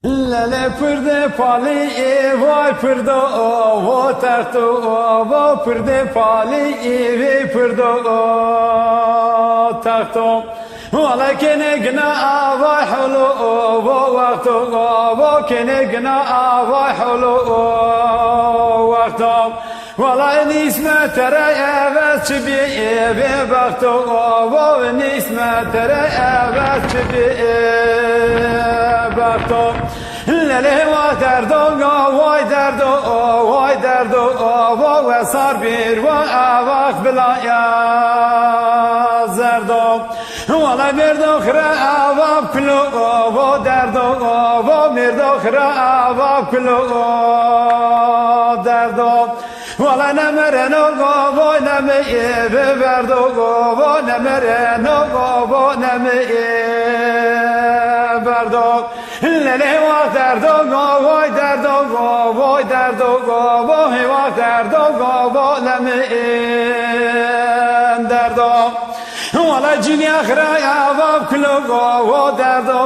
Lele pırde pali vay pırdo vo terto vo pırde pali ve pırdo terto Valla kene gna vay hulu vo vakto vo kene gna vay hulu vakto Valla nisme tere evet çibi ve vakto vo nisme tere evet çibi vakto Lele vay derdo vay derdo vay derdo vay sar bir vay avak bilaya zerdo Valla merdo khra avak plo vay derdo vay merdo khra avak plo derdo Valla nemereno vay neme eve verdo vay nemereno vay neme verdo Lele vay derdo vay derdo vay derdo vay derdo vay neme derdo Valla cini akhra avab klo vay derdo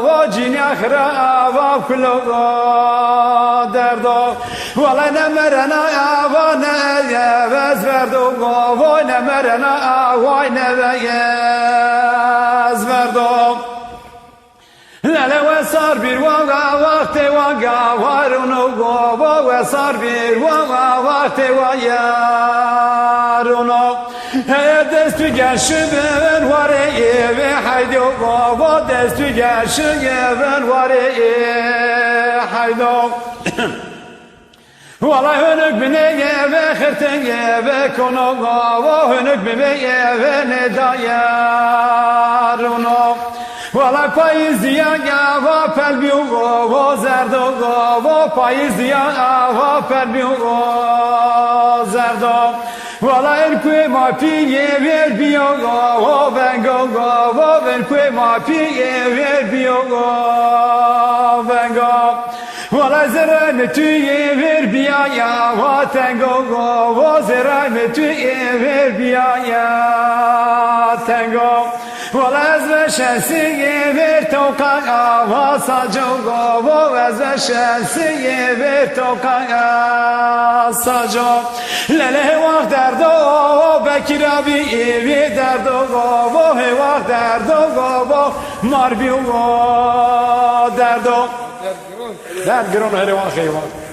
vay cini akhra avab klo derdo Valla nemerena avab nevez verdo vay nemerena vay nevez verdo Lele ve sar bir vaga vakte vaga var onu gova ve sar bir vaga vakte var onu Hey destü gerşiben var ve haydi gova destü gerşiben var haydi Valla hönük bine ve khirten ve kono gova hönük bine ve ne dayar onu Valla payız diya gava pelbi gova zerdo gova payız diya gava pelbi gova zerdo Valla erkue ma piye ver biyo gova ben gova erkue ma piye ver biyo gova ben gova Valla zerane tüye ver biya ya vaten gova zerane tüye ver biya ya tengo Valla ezve şensiye ver toka ava saco gova ezve şensiye ver toka saco Lele vah derdo bekir abi evi derdo gova vah derdo gova marbi derdo Der gron her vah